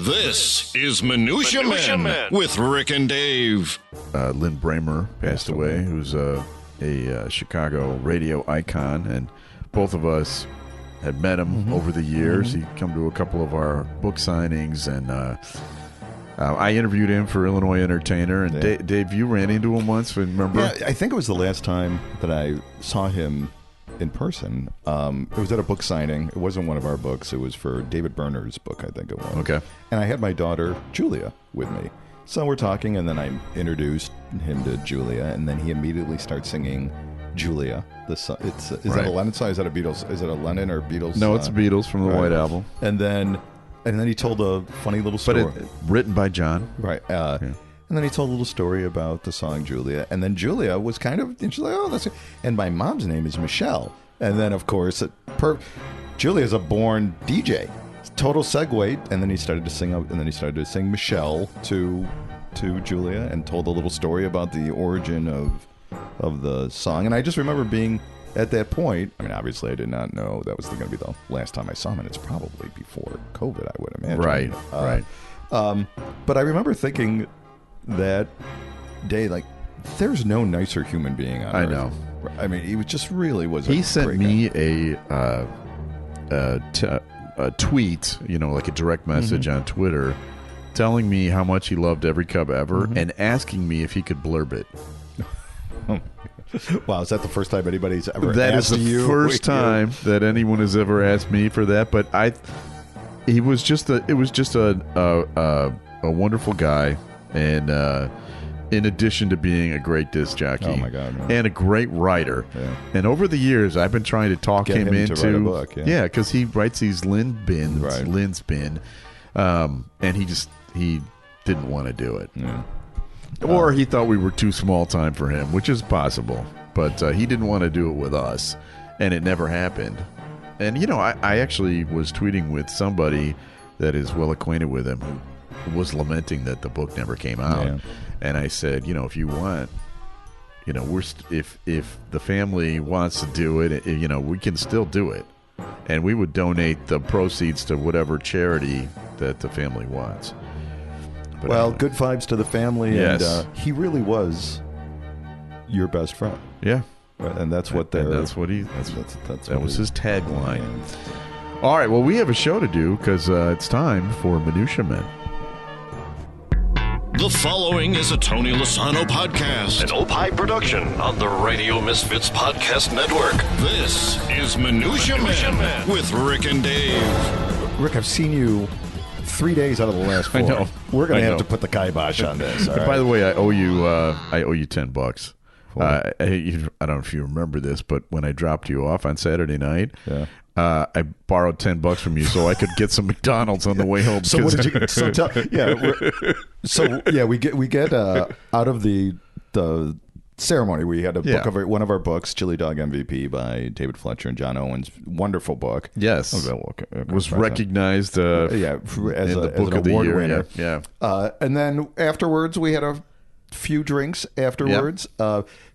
This is Minutia Men with Rick and Dave. Lynn Bramer passed away, who's a Chicago radio icon, and both of us had met him over the years. He'd come to a couple of our book signings, and I interviewed him for Illinois Entertainer. And Dave, you ran into him once, remember? Yeah, I think it was the last time that I saw him in person. It was at a book signing. It wasn't one of our books. It was for David Berner's book, I think it was. Okay. And I had my daughter, Julia, with me. So we're talking, and then I introduced him to Julia, and then he immediately starts singing Julia. Is that a Lennon song? Is that a Beatles? Is it a Lennon or Beatles? No, it's Beatles from the White Album. And then he told a funny little story. But written by John. Right. And then he told a little story about the song Julia. And then Julia was and she's like, oh, that's it. And my mom's name is Michelle. And then, of course, Julia's a born DJ. Total segue. And then he started to sing Michelle to Julia and told a little story about the origin of the song. And I just remember being at that point. I mean, obviously, I did not know that was going to be the last time I saw him. And it's probably before COVID, I would imagine. Right. But I remember thinking that day, like, there's no nicer human being on Earth. know. I mean, he was. He sent me a tweet, like a direct message on Twitter, telling me how much he loved Every Cub Ever and asking me if he could blurb it. Wow, is that the first time anybody's ever That asked is the you? first time that anyone has ever asked me for that. But it was just a wonderful guy. And in addition to being a great disc jockey, oh my God, man. and a great writer, and over the years I've been trying to talk him into to write a book, because he writes these Lynn's Bin, and he didn't want to do it, or he thought we were too small time for him, which is possible, but he didn't want to do it with us, and it never happened. And I actually was tweeting with somebody that is well acquainted with him who was lamenting that the book never came out, and I said, if you want, if the family wants to do it, we can still do it, and we would donate the proceeds to whatever charity that the family wants. But well, good vibes to the family, yes. And he really was your best friend. Yeah, and that's what that was his tagline. All right, well, we have a show to do because it's time for Minutia Men. The following is a Tony Lasano podcast, an Opie production on the Radio Misfits Podcast Network. This is Minutia Men with Rick and Dave. Rick, I've seen you 3 days out of the last 4. I know. We're going to have to put the kibosh on this. All right? By the way, I owe you $10. I don't know if you remember this, but when I dropped you off on Saturday night, I borrowed $10 from you so I could get some McDonald's on the way home. So what did you? We get out of the ceremony. We had a book of one of our books, Chili Dog MVP by David Fletcher and John Owens. Wonderful book. Yes, was recognized. As the book an of the award year. Winner. Yeah. And then afterwards, we had a few drinks afterwards,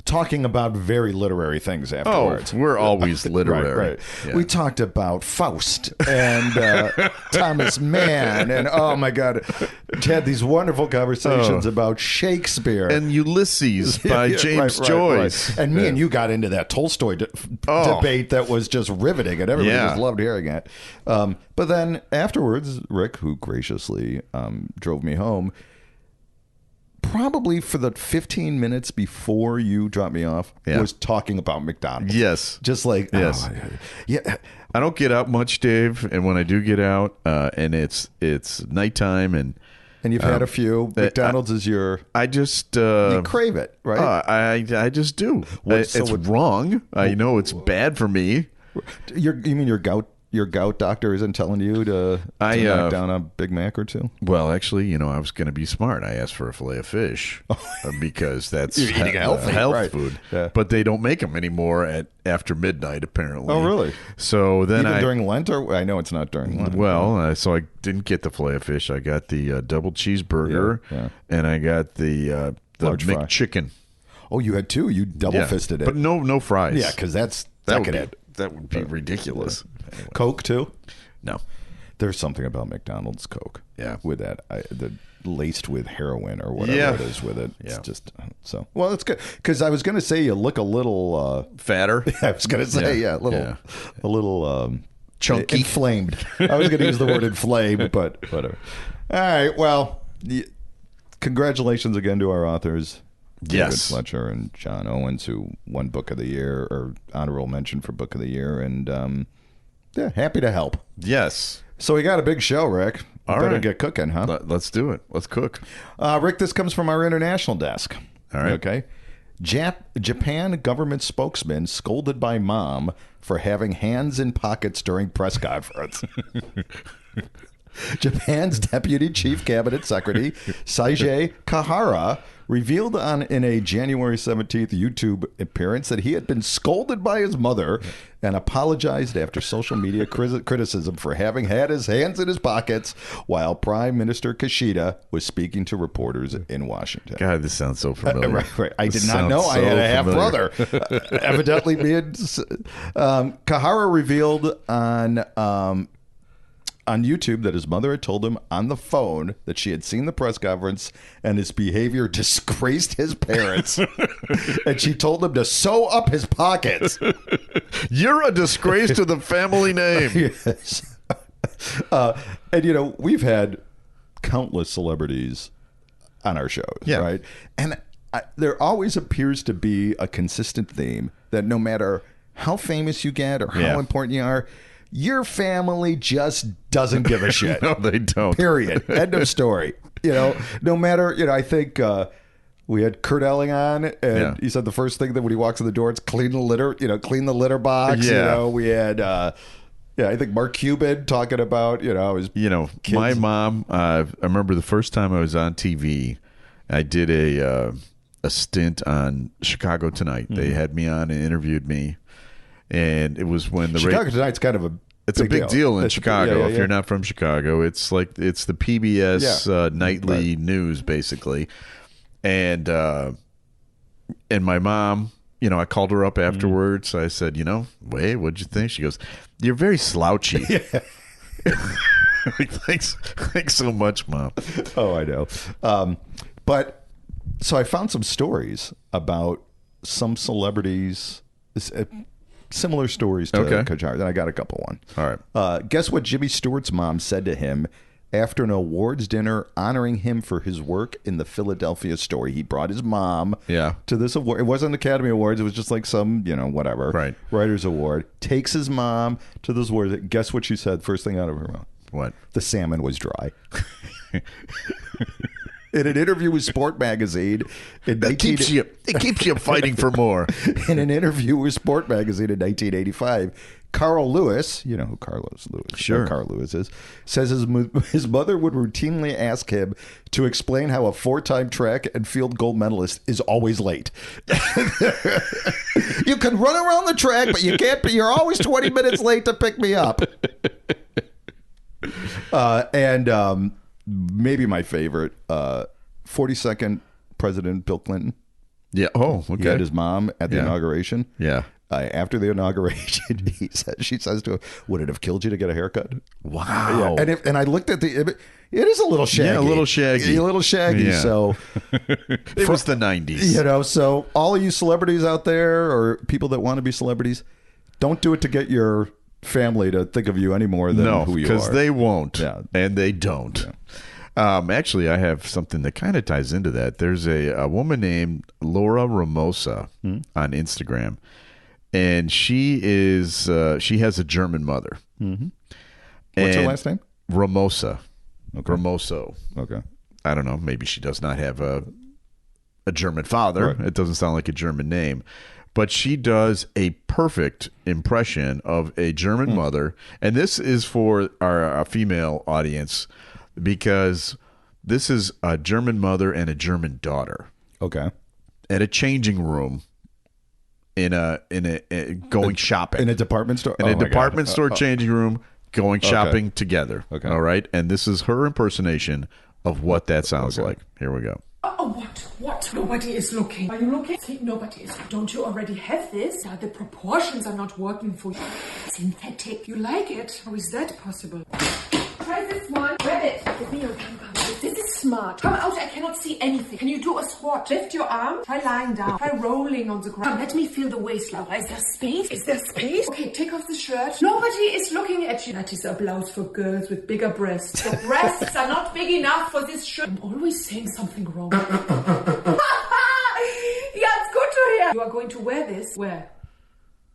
talking about very literary things afterwards. Oh, we're always literary. Right. Yeah. We talked about Faust and Thomas Mann, and oh my God, had these wonderful conversations about Shakespeare and Ulysses by James Joyce. Right. And me and you got into that Tolstoy debate that was just riveting, and everybody just loved hearing it. But then afterwards, Rick, who graciously drove me home, probably for the 15 minutes before you dropped me off, was talking about McDonald's. Yes. Just like, I don't get out much, Dave. And when I do get out, and it's nighttime and you've had a few, McDonald's is your... I just... you crave it, right? I just do. It's wrong. I know it's bad for me. You mean your gout doctor isn't telling you to knock down a Big Mac or two? Well, actually, I was going to be smart. I asked for a fillet of fish because that's you're eating health food. Yeah. But they don't make them anymore after midnight, apparently. Oh, really? So then even during Lent, or I know it's not during Lent. Well, so I didn't get the fillet of fish. I got the double cheeseburger, and I got the McChicken. Oh, you had two. You double fisted it, but no fries. Yeah, because that would be ridiculous. Anyway. Coke too? No. There's something about McDonald's Coke. Yeah. With that, laced with heroin or whatever it is with it. It's just so. Well, it's good because I was going to say you look a little fatter. I was going to say a little chunky, inflamed. I was going to use the word inflamed, but whatever. All right. Well, congratulations again to our authors. David Fletcher and John Owens, who won Book of the Year or honorable mention for Book of the Year, and happy to help. Yes. So we got a big show, Rick. Better get cooking, huh? Let's do it. Let's cook. Rick, this comes from our international desk. All right. Okay. Japan government spokesman scolded by mom for having hands in pockets during press conference. Japan's Deputy Chief Cabinet Secretary, Seiji Kahara, revealed in a January 17th YouTube appearance that he had been scolded by his mother and apologized after social media criticism for having had his hands in his pockets while Prime Minister Kishida was speaking to reporters in Washington. God, this sounds so familiar. Right. I did not know I had a half-brother. Evidently, Kahara revealed on YouTube that his mother had told him on the phone that she had seen the press conference and his behavior disgraced his parents. And she told him to sew up his pockets. You're a disgrace to the family name. Yes. And, we've had countless celebrities on our shows, right? And there always appears to be a consistent theme that no matter how famous you get or how important you are, your family just doesn't give a shit. No, they don't. Period. End of story. No matter, I think we had Kurt Elling on, and he said the first thing that when he walks in the door, it's clean the litter, clean the litter box. Yeah. We had, I think Mark Cuban talking about, his kids. My mom, I remember the first time I was on TV, I did a stint on Chicago Tonight. They had me on and interviewed me. And it was when the Chicago Tonight's kind of a big deal in Chicago. If you're not from Chicago, it's the PBS nightly news basically. And my mom, I called her up afterwards. I said, wait, what'd you think? She goes, "You're very slouchy." Thanks so much, Mom. Oh, I know. But so I found some stories about some celebrities. Similar stories to Kachar. Then I got a couple one. All right. Guess what Jimmy Stewart's mom said to him after an awards dinner honoring him for his work in the Philadelphia story? He brought his mom to this award. It wasn't Academy Awards. It was just like some, whatever. Writers Award. Takes his mom to those awards. Guess what she said first thing out of her mouth? What? The salmon was dry. In an interview with Sport Magazine, it keeps you fighting for more. In an interview with Sport Magazine in 1985, Carl Lewis, you know who Carlos Lewis, sure, Carl Lewis is, says his mother would routinely ask him to explain how a 4-time track and field gold medalist is always late. You can run around the track, but you can't. You're always 20 minutes late to pick me up. And maybe my favorite, 42nd President Bill Clinton. Yeah. Oh, okay. He had his mom at the inauguration. Yeah. After the inauguration, she says to him, "Would it have killed you to get a haircut?" Wow. Yeah. And I looked at the image. It is a little shaggy. Yeah, a little shaggy. Yeah. So it was the 90s. So all of you celebrities out there or people that want to be celebrities, don't do it to get your family to think of you any more than who you are. Because they won't. Yeah. And they don't. Yeah. Actually, I have something that kind of ties into that. There's a woman named Laura Ramosa on Instagram. And she has a German mother. Mm-hmm. What's her last name? Ramosa. Okay. Ramoso. Okay. I don't know. Maybe she does not have a German father. Right. It doesn't sound like a German name. But she does a perfect impression of a German mother. And this is for our female audience because this is a German mother and a German daughter. Okay. At a changing room. In a going shopping in a department store, in a department store changing room, going shopping together. Okay, all right, and this is her impersonation of what that sounds like. Here we go. Oh, what? Nobody is looking. Are you looking? Nobody is. Don't you already have this? The proportions are not working for you. Synthetic. You like it? How is that possible? Try this one. Grab it. Give me your gun. This is smart. Come out. I cannot see anything. Can you do a squat? Lift your arm. Try lying down. Try rolling on the ground. Let me feel the waist, Laura. Is there space? Is there space? Okay, take off the shirt. Nobody is looking at you. That is applause for girls with bigger breasts. Your breasts are not big enough for this shirt. I'm always saying something wrong. Yeah, it's good to hear. You are going to wear this. Where?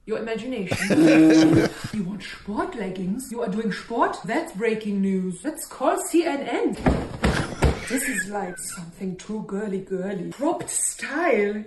Your imagination. You want sport leggings? You are doing sport? That's breaking news. Let's call CNN. This is like something too girly. Cropped style.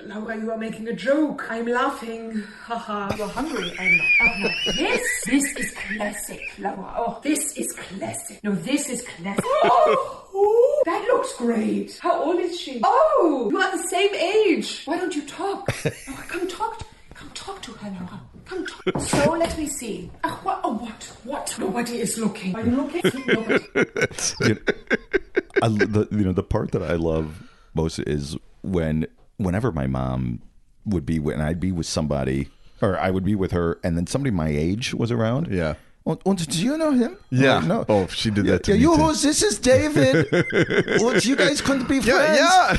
Laura, you are making a joke. I'm laughing. Haha. You're hungry. I'm not. This is classic, Laura. Oh, this is classic. No, this is classic. Oh, that looks great. How old is she? Oh, you are the same age. Why don't you talk? Laura, come talk to her, Laura. Come talk. So let me see. What? Nobody is looking. Are you looking? Nobody. The part that I love most is whenever my mom would be when I'd be with somebody, or I would be with her, and then somebody my age was around. Yeah. Und do you know him? Yeah. No. Oh, she did that to me. This is David. Und you guys couldn't be friends. Yeah.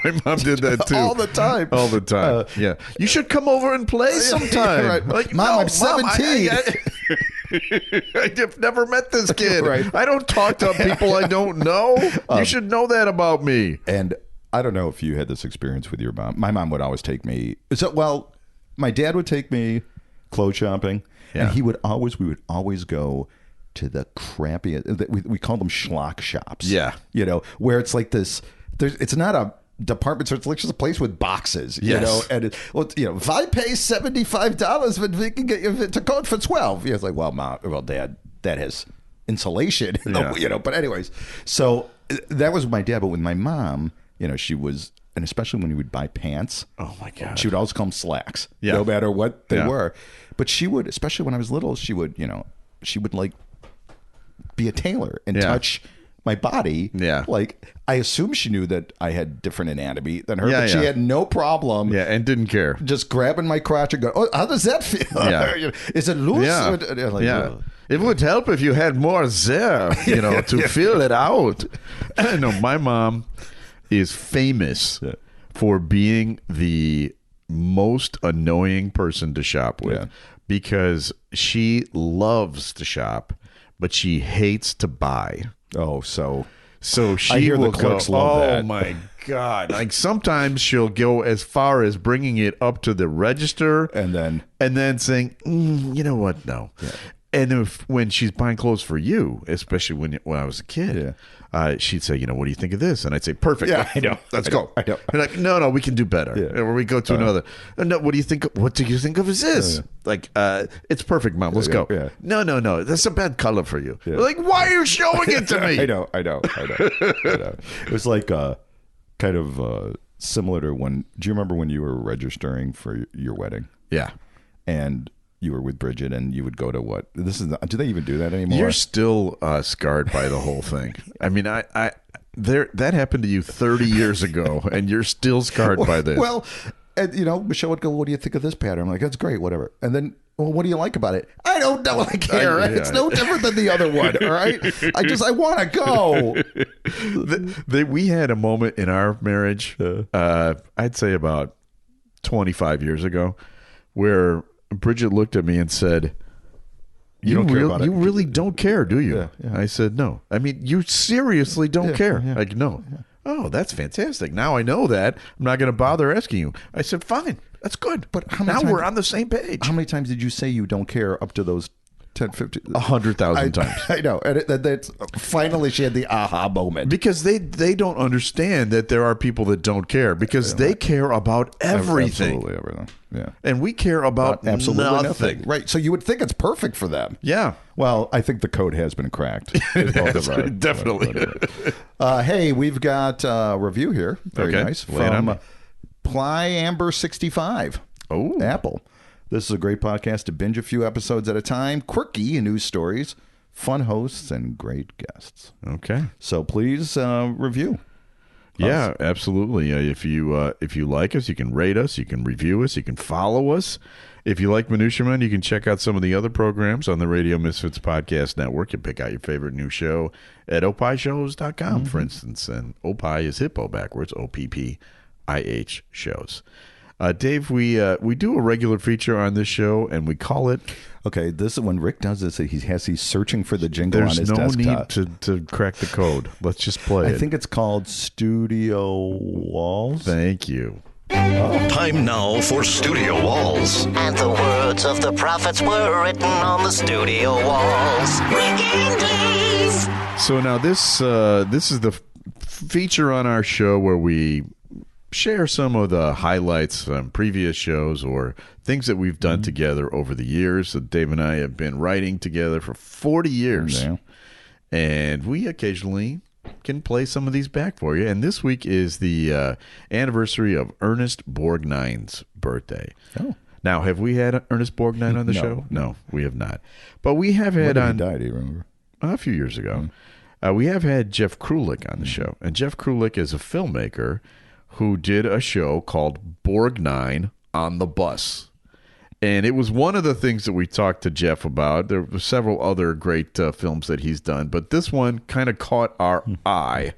My mom did that too. All the time. Yeah. You should come over and play sometime. Right. Like, Mom, no, I'm 17. I've never met this kid. Right. I don't talk to people I don't know. You should know that about me. And I don't know if you had this experience with your mom. My mom would always take me. My dad would take me clothes shopping, and we would always go to the crappiest. We call them schlock shops. Yeah. Where it's like this. It's not a department store. It's like just a place with boxes. Yes. And if I pay $75, but we can get you to coat for $12. It's like, well, Dad, that has insulation. Yeah. But anyways, so that was my dad. But with my mom, she was, and especially when you would buy pants. Oh my God. She would always call them slacks. Yeah. No matter what they were. But she would, especially when I was little, she would like be a tailor and touch my body. Yeah. Like, I assume she knew that I had different anatomy than her, Yeah, but she had no problem. Yeah, and didn't care. Just grabbing my crotch and go, oh, how does that feel? Yeah. Is it loose? Yeah. Like, yeah. It would help if you had more there, to feel it out. No, my mom is famous for being the most annoying person to shop with because she loves to shop, but she hates to buy. Oh, so she I hear will the clerks go, love that. Oh my God. Like sometimes she'll go as far as bringing it up to the register and then saying, you know what? No. Yeah. And when she's buying clothes for you, especially when I was a kid, she'd say, what do you think of this? And I'd say, perfect. Yeah, I know. Let's go. I know. And like, no, we can do better. Yeah. Or we go to another. No, what do you think? What do you think of this? Yeah. Like, it's perfect, Mom. Let's go. Yeah. No. That's a bad color for you. Yeah. Like, why are you showing it to me? I know. It was like kind of similar to do you remember when you were registering for your wedding? Yeah. And you were with Bridget and you would go to what? Do they even do that anymore? You're still scarred by the whole thing. I mean, that happened to you 30 years ago and you're still scarred by this. Well, and, Michelle would go, what do you think of this pattern? I'm like, that's great, whatever. And then, well, what do you like about it? I don't know. I care. It's no different than the other one. All right. I want to go. We had a moment in our marriage, I'd say about 25 years ago, where Bridget looked at me and said, You really don't care, do you? Yeah. I said, no. I mean, you seriously don't care. Yeah. Like, no. Yeah. Oh, that's fantastic. Now I know that. I'm not going to bother asking you. I said, fine. That's good. But now we're on the same page. How many times did you say you don't care up to those 10, 50? 100,000 times. I know. And that's finally she had the aha moment. Because they don't understand that there are people that don't care because they care about everything. Absolutely everything. Yeah. And we care about absolutely nothing. Right. So you would think it's perfect for them. Yeah. Well, I think the code has been cracked. Definitely. Hey, we've got a review here. Very nice. From Ply Amber 65. Oh. Apple. This is a great podcast to binge a few episodes at a time. Quirky news stories, fun hosts, and great guests. Okay. So please review. Yeah, absolutely. If you like us, you can rate us, you can review us, you can follow us. If you like Minutia Man, you can check out some of the other programs on the Radio Misfits Podcast Network. You pick out your favorite new show at opishows.com, for instance. And Opie is hippo backwards, OPPIH shows. Dave, we do a regular feature on this show, and we call it... Okay, this is when Rick does this. He's searching for the jingle on his desktop. There's no need to crack the code. Let's just play it. I think it's called Studio Walls. Thank you. Time now for Studio Walls. And the words of the prophets were written on the studio walls. So now this is the feature on our show where we share some of the highlights from previous shows or things that we've done together over the years. So Dave and I have been writing together for 40 years. Yeah. And we occasionally can play some of these back for you. And this week is the anniversary of Ernest Borgnine's birthday. Oh. Now, have we had Ernest Borgnine on the show? No, we have not. But we have had when did he die, do you remember? A few years ago. We have had Jeff Krulik on the show. And Jeff Krulik is a filmmaker who did a show called Borgnine on the Bus. And it was one of the things that we talked to Jeff about. There were several other great films that he's done, but this one kind of caught our eye.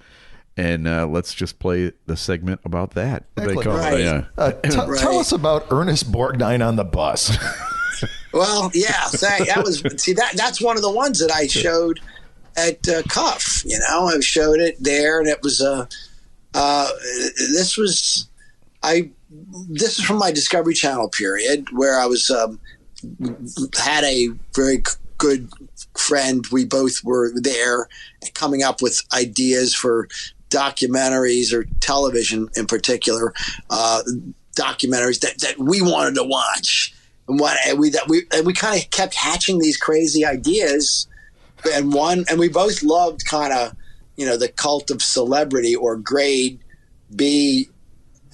And let's just play the segment about that. Tell us about Ernest Borgnine on the Bus. Well, yeah, that's one of the ones that I showed at Cuff. I showed it there, and it was this is from my Discovery Channel period where I was had a very good friend. We both were there coming up with ideas for documentaries or television in particular, documentaries that we wanted to watch. And we kind of kept hatching these crazy ideas. And we both loved kind of, the cult of celebrity or grade B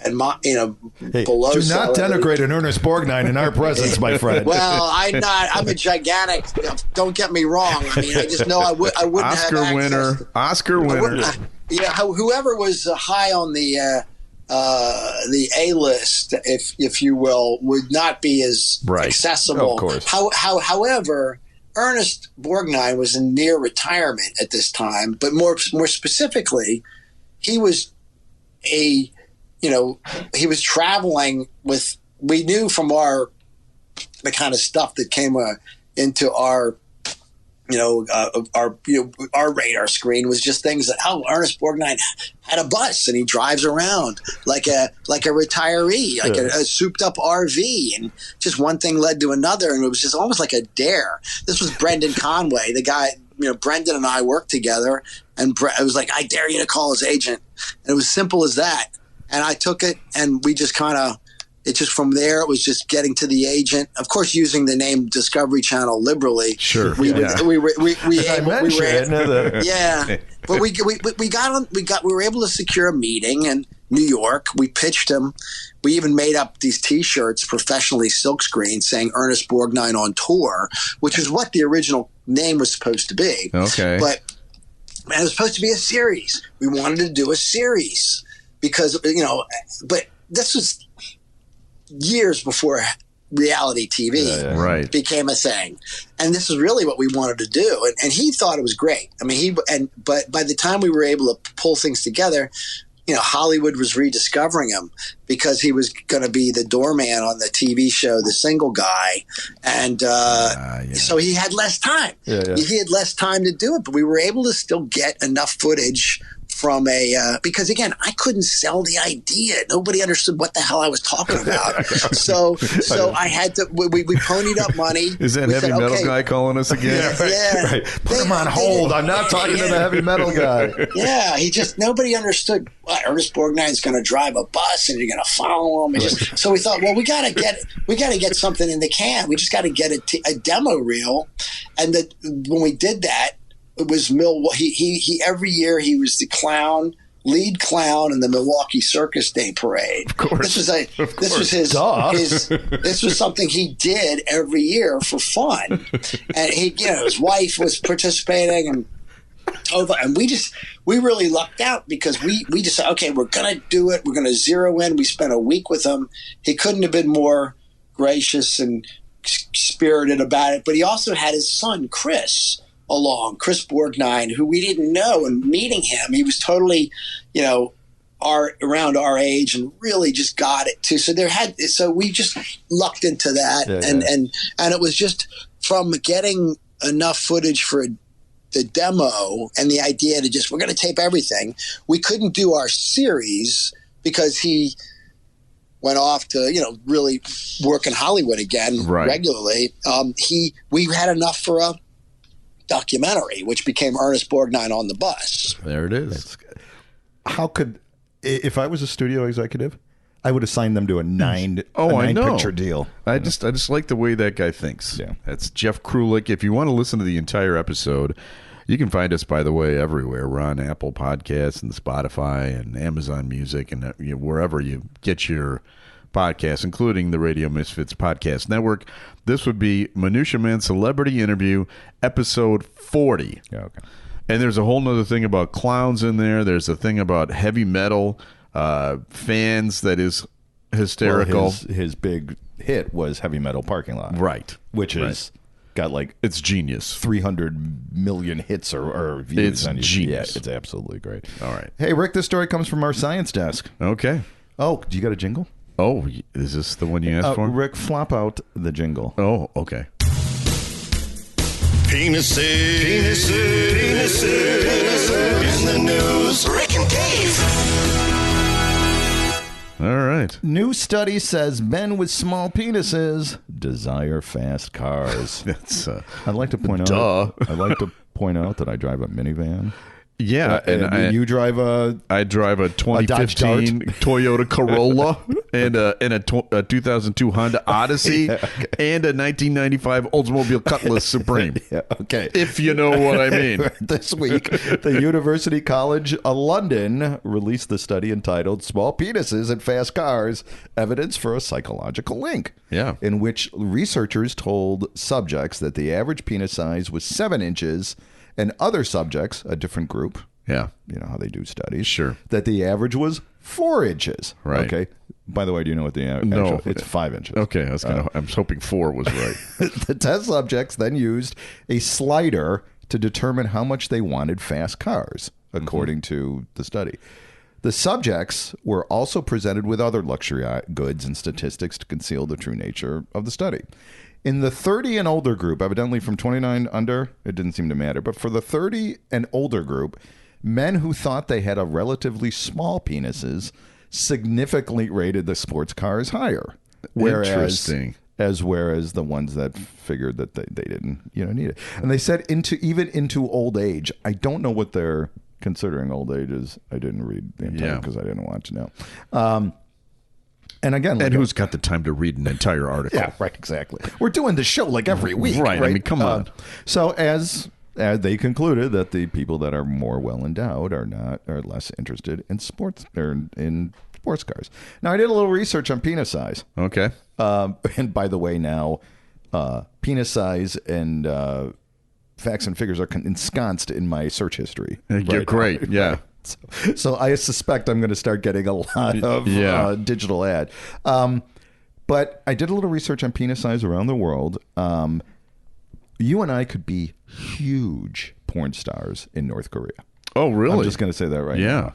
and below. Do not denigrate an Ernest Borgnine in our presence, my friend. Well, I'm a gigantic. Don't get me wrong. I mean, I just know I wouldn't Oscar have access Oscar winner. Whoever was high on the A list, if you will, would not be as accessible. Of course. However, Ernest Borgnine was in near retirement at this time, but more specifically, he was he was traveling with. We knew from the kind of stuff that came into our our radar screen was just things that Ernest Borgnine had a bus and he drives around like a retiree, like a souped up RV, and just one thing led to another, and it was just almost like a dare. This was Brendan Conway, the guy. Brendan and I worked together, and it was like, I dare you to call his agent, and it was simple as that. And I took it, and we just kind of. It just from there, it was just getting to the agent. Of course, using the name Discovery Channel liberally. Sure, we were able we were able to secure a meeting in New York. We pitched him. We even made up these T-shirts, professionally silkscreen, saying Ernest Borgnine on tour, which is what the original name was supposed to be. Okay, but it was supposed to be a series. We wanted to do a series because but this was years before reality TV became a thing, and this is really what we wanted to do. And he thought it was great. I mean, but by the time we were able to pull things together, Hollywood was rediscovering him because he was going to be the doorman on the TV show, The Single Guy, and so he had less time. He had less time to do it, but we were able to still get enough footage from because again, I couldn't sell the idea. Nobody understood what the hell I was talking about. so I had to. We ponied up money. Is that heavy metal guy calling us again? Right. Put him on hold. I'm not talking to the heavy metal guy. Yeah, nobody understood. Ernest Borgnine's going to drive a bus, and you're going to follow him. So we thought, well, we got to get something in the can. We just got to get a demo reel, and when we did that. It was he every year he was the lead clown in the Milwaukee Circus Day Parade. Of course. This was something he did every year for fun. And his wife was participating, and Tova, and we really lucked out because we just said, okay, we're gonna do it. We're gonna zero in. We spent a week with him. He couldn't have been more gracious and spirited about it. But he also had his son Chris along, Chris Borgnine, who we didn't know. And meeting him, he was totally, around our age and really just got it too. So we just lucked into that, and it was just from getting enough footage for the demo and the idea to we're going to tape everything. We couldn't do our series because he went off to really work in Hollywood again regularly. We had enough for a documentary, which became Ernest Borgnine on the Bus. There it is. If I was a studio executive, I would have signed them to a nine picture deal. I just like the way that guy thinks. Yeah. That's Jeff Krulik. If you want to listen to the entire episode, you can find us, by the way, everywhere. We're on Apple Podcasts and Spotify and Amazon Music and wherever you get your podcasts, including the Radio Misfits Podcast Network. This would be Minutia Man Celebrity Interview, episode 40. Yeah, okay. And there's a whole nother thing about clowns in there. There's a thing about heavy metal fans that is hysterical. Well, his big hit was Heavy Metal Parking Lot. Right. Which is got it's genius. 300 million hits or views. It's genius. Yeah, it's absolutely great. All right. Hey, Rick, this story comes from our science desk. Okay. Oh, do you got a jingle? Oh, is this the one you asked for? Rick, flop out the jingle. Oh, okay. Penises in the news. Rick and Dave. All right. New study says men with small penises desire fast cars. That's I'd like to point out. I'd like to point out that I drive a minivan. Yeah, and you drive I drive a 2015 Toyota Corolla and a 2002 Honda Odyssey and a 1995 Oldsmobile Cutlass Supreme. Yeah, okay. If you know what I mean. This week, the University College of London released the study entitled Small Penises and Fast Cars, Evidence for a Psychological Link. Yeah. In which researchers told subjects that the average penis size was 7 inches, and other subjects, a different group, yeah, you know how they do studies, sure, that the average was 4 inches. Right. Okay. By the way, do you know what the average? No, it's 5 inches. Okay, I was hoping 4 was right. The test subjects then used a slider to determine how much they wanted fast cars, according to the study. The subjects were also presented with other luxury goods and statistics to conceal the true nature of the study. In the 30 and older group, evidently from 29 under, it didn't seem to matter. But for the 30 and older group, men who thought they had a relatively small penises significantly rated the sports cars higher. Interesting. Whereas the ones that figured that they didn't need it. And they said even into old age. I don't know what they're considering old age is. I didn't read the entire because I didn't want to know. And again, and who's got the time to read an entire article? Yeah, right, exactly. We're doing this show like every week, right? I mean, come on. So as they concluded that the people that are more well endowed are less interested in sports cars. Now, I did a little research on penis size. Okay. And by the way, now penis size and facts and figures are ensconced in my search history. You're great. Yeah. So I suspect I'm going to start getting a lot of digital ad. But I did a little research on penis size around the world. You and I could be huge porn stars in North Korea. Oh, really? I'm just going to say that right now.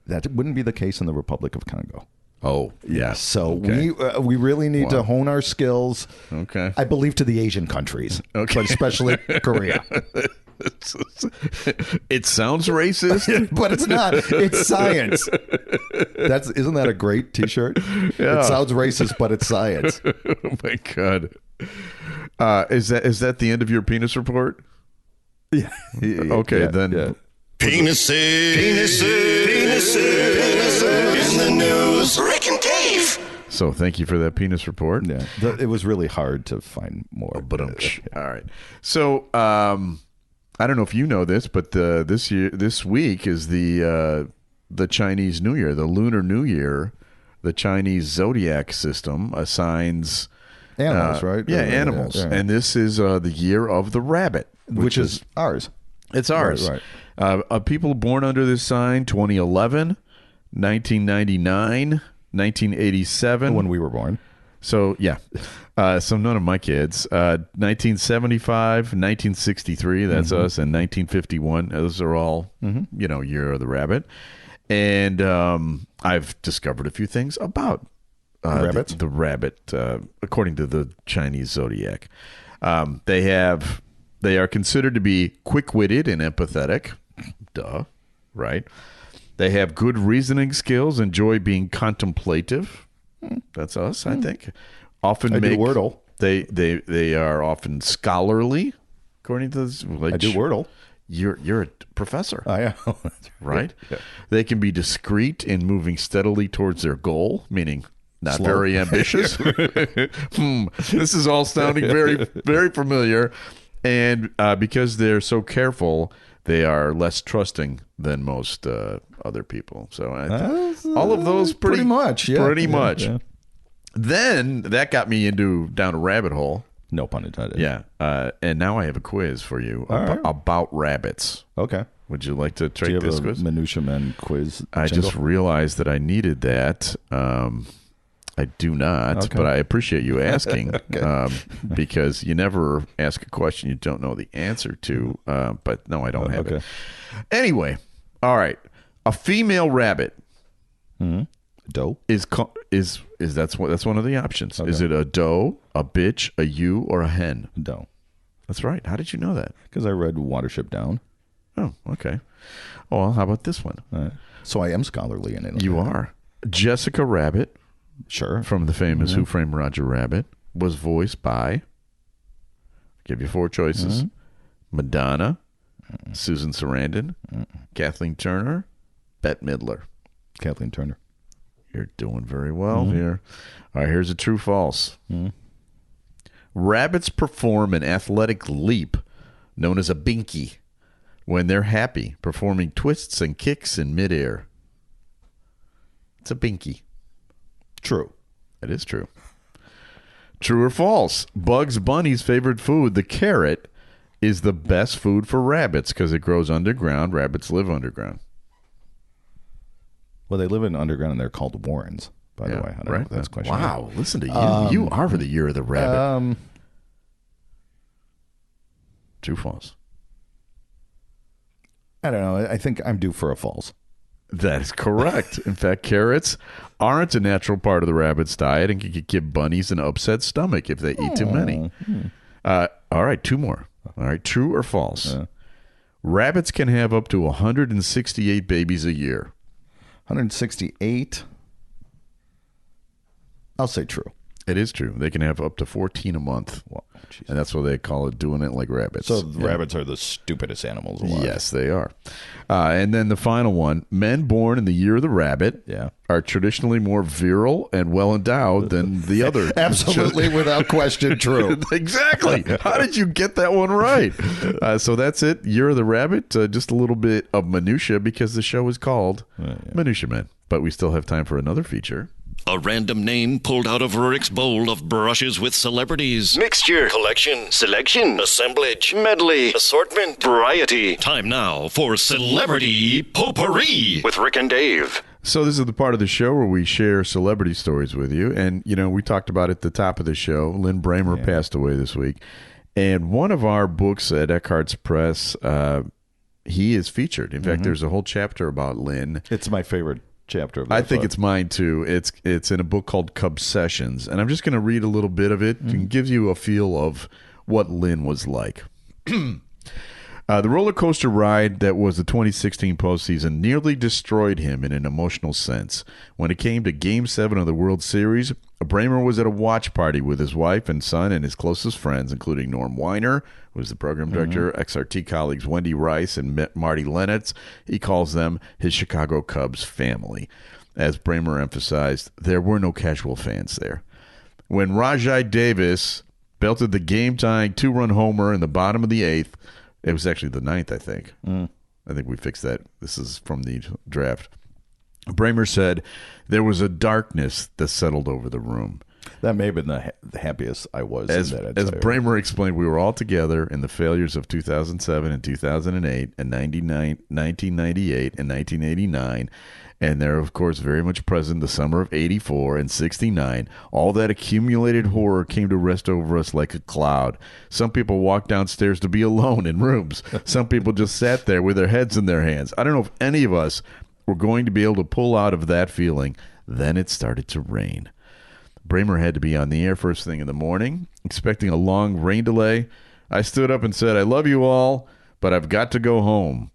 That wouldn't be the case in the Republic of Congo. Oh, yeah. So we really need to hone our skills. Okay. I believe to the Asian countries, but especially Korea. It sounds racist, but it's not. It's science. Isn't that a great T-shirt? Yeah. It sounds racist, but it's science. Oh my God! Is that the end of your penis report? Yeah. Okay, then. Yeah. Penises in the news. Rick and Dave. So thank you for that penis report. Yeah, it was really hard to find more. But all right. So I don't know if you know this, but this week is the Chinese New Year, the Lunar New Year. The Chinese zodiac system assigns animals, right? Yeah, animals, and this is the year of the rabbit, which is ours. It's ours. Right. People born under this sign: 2011, 1999, 1987. When we were born. So, yeah. So none of my kids. 1975, 1963, that's us, and 1951. Those are all, Year of the Rabbit. And I've discovered a few things about rabbits? The rabbit, according to the Chinese zodiac. They are considered to be quick-witted and empathetic. Duh, right? They have good reasoning skills, enjoy being contemplative. That's us, I think. Often I do Wordle. They are often scholarly, according to this. Like, I do Wordle. You're a professor. I am. Right? Yeah. They can be discreet in moving steadily towards their goal, meaning not Slow. very ambitious. This is all sounding very, very familiar. And because they're so careful, they are less trusting than most other people. So all of those pretty much. Yeah. Pretty much. Yeah. Then that got me down a rabbit hole. No pun intended. Yeah. And now I have a quiz for you about rabbits. Okay. Would you like to Do take you have this a quiz? Minutia Men quiz? I jingle? just realized that I needed that. I do not, Okay. but I appreciate you asking because you never ask a question you don't know the answer to. But no, I don't have it. Anyway, all right. A female rabbit doe is that's one of the options. Okay. Is it a doe, a bitch, a ewe, or a hen? doe That's right. How did you know that? because I read Watership Down. Oh, okay. Oh, well, how about this one? So I am scholarly in it. You are. Jessica Rabbit, Sure. from the famous Who Framed Roger Rabbit, was voiced by, I'll give you 4 choices: Madonna, Susan Sarandon, Kathleen Turner, Bette Midler. Kathleen Turner. You're doing very well here. All right, here's a true false. Rabbits perform an athletic leap known as a binky when they're happy, performing twists and kicks in midair. It's a binky. True. It is true. True or false? Bugs Bunny's favorite food, the carrot, is the best food for rabbits because it grows underground. Rabbits live underground. Well, they live in underground and they're called warrens, by the way. I don't know if that's a question. Wow, listen to you. You are for the year of the rabbit. True, false? I don't know. I think I'm due for a false. That is correct. In fact, carrots aren't a natural part of the rabbit's diet and can give bunnies an upset stomach if they eat too many. All right, 2 more. All right, true or false? Rabbits can have up to 168 babies a year. 168. I'll say true. It is true. They can have up to 14 a month. Well, and that's what they call it, doing it like rabbits. So rabbits are the stupidest animals alive. Yes, they are. And then the final one, men born in the year of the rabbit are traditionally more virile and well-endowed than the other. Absolutely, without question, true. Exactly. How did you get that one right? So that's it. Year of the Rabbit. Just a little bit of minutia because the show is called Minutia Men. But we still have time for another feature. A random name pulled out of Rick's bowl of brushes with celebrities. Mixture, collection, selection, assemblage, medley, assortment, variety. Time now for Celebrity Potpourri with Rick and Dave. So this is the part of the show where we share celebrity stories with you. And, we talked about at the top of the show, Lynn Bramer passed away this week. And one of our books at Eckhart's Press, he is featured. In fact, there's a whole chapter about Lynn. It's my favorite chapter of I think it's mine too. It's in a book called Cubsessions, and I'm just going to read a little bit of it and give you a feel of what Lynn was like. The roller coaster ride that was the 2016 postseason nearly destroyed him in an emotional sense. When it came to Game 7 of the World Series, Bramer was at a watch party with his wife and son and his closest friends, including Norm Weiner, who was the program director, XRT colleagues Wendy Rice and Marty Lennox. He calls them his Chicago Cubs family. As Bramer emphasized, there were no casual fans there. When Rajai Davis belted the game-tying 2-run homer in the bottom of the 8th, it was actually the 9th, I think. I think we fixed that. This is from the draft. Bramer said, there was a darkness that settled over the room. That may have been the happiest I was. As Bramer explained, we were all together in the failures of 2007 and 2008 and 1998 and 1989. And they're, of course, very much present the summer of 84 and 69. All that accumulated horror came to rest over us like a cloud. Some people walked downstairs to be alone in rooms. Some people just sat there with their heads in their hands. I don't know if any of us were going to be able to pull out of that feeling. Then it started to rain. Bramer had to be on the air first thing in the morning, expecting a long rain delay. I stood up and said, I love you all, but I've got to go home.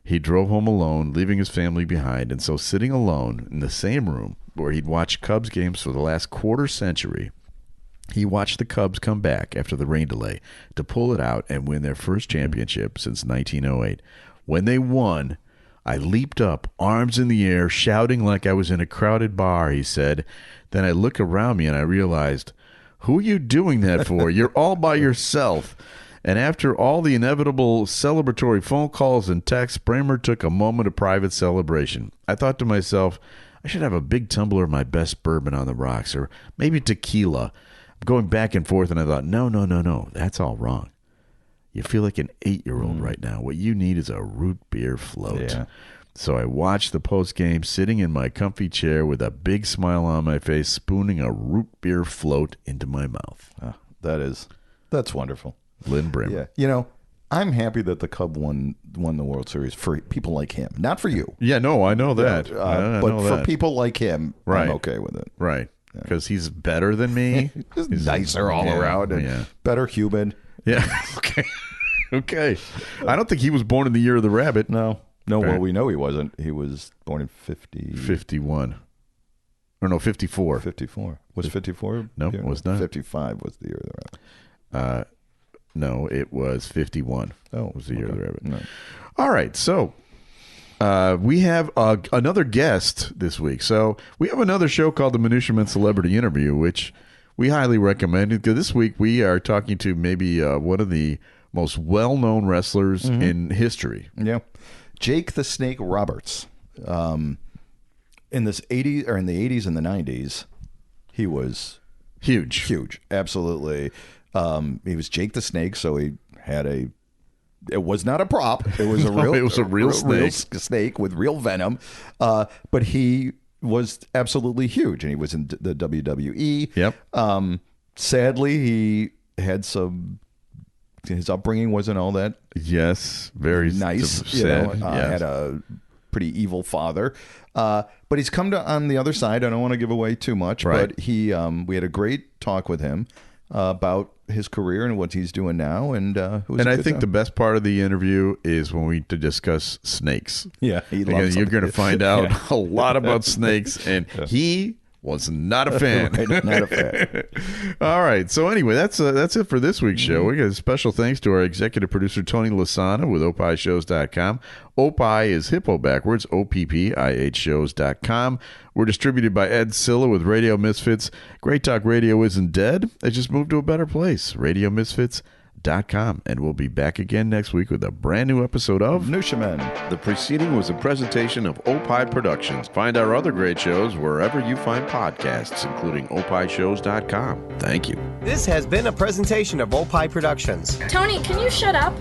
He drove home alone, leaving his family behind, and so sitting alone in the same room where he'd watched Cubs games for the last quarter century, he watched the Cubs come back after the rain delay to pull it out and win their first championship since 1908. When they won, I leaped up, arms in the air, shouting like I was in a crowded bar, he said. Then I looked around me and I realized, who are you doing that for? You're all by yourself. And after all the inevitable celebratory phone calls and texts, Bramer took a moment of private celebration. I thought to myself, I should have a big tumbler of my best bourbon on the rocks, or maybe tequila. I'm going back and forth, and I thought, no, that's all wrong. You feel like an 8-year-old right now. What you need is a root beer float. Yeah. So I watched the postgame, sitting in my comfy chair with a big smile on my face, spooning a root beer float into my mouth. That's wonderful. Lynn Bramer. Yeah. You know, I'm happy that the Cub won the World Series for people like him. Not for you. Yeah, no, I know that. But for people like him, I'm okay with it. Right. Because he's better than me. He's nicer all around and better human. Yeah. Okay. I don't think he was born in the year of the rabbit. No. Well, we know he wasn't. He was born in 51. Or no, 54. 54. Was 54? No, it was not. 55 was the year of the rabbit. No, it was 51. Oh, was the year of the rabbit. No. All right, so we have another guest this week. So we have another show called the Minutia Men Celebrity Interview, which we highly recommend. Because this week we are talking to maybe one of the most well-known wrestlers in history. Yeah, Jake the Snake Roberts. In this 80s or in the 80s and the 90s, he was huge, absolutely. He was Jake the Snake, so he had it was not a prop. It was a real snake with real venom. But he was absolutely huge, and he was in the WWE. Yep. Sadly, he had his upbringing wasn't all that. Yes, very nice. Sad. Had a pretty evil father. But he's come on the other side. I don't want to give away too much, right. But we had a great talk with him about his career and what he's doing now, and I think the best part of the interview is when we discuss snakes. Yeah, because you're going to find out a lot about snakes, and he was not a fan. Not a fan. All right. So anyway, that's it for this week's show. We got a special thanks to our executive producer Tony Lasana with opishows.com. Opie is hippo backwards. OPPIH shows.com. We're distributed by Ed Silla with Radio Misfits. Great Talk Radio isn't dead. It just moved to a better place. RadioMisfits.com. And we'll be back again next week with a brand new episode of Minutia Men. The preceding was a presentation of Opie Productions. Find our other great shows wherever you find podcasts, including opishows.com. Thank you. This has been a presentation of Opie Productions. Tony, can you shut up?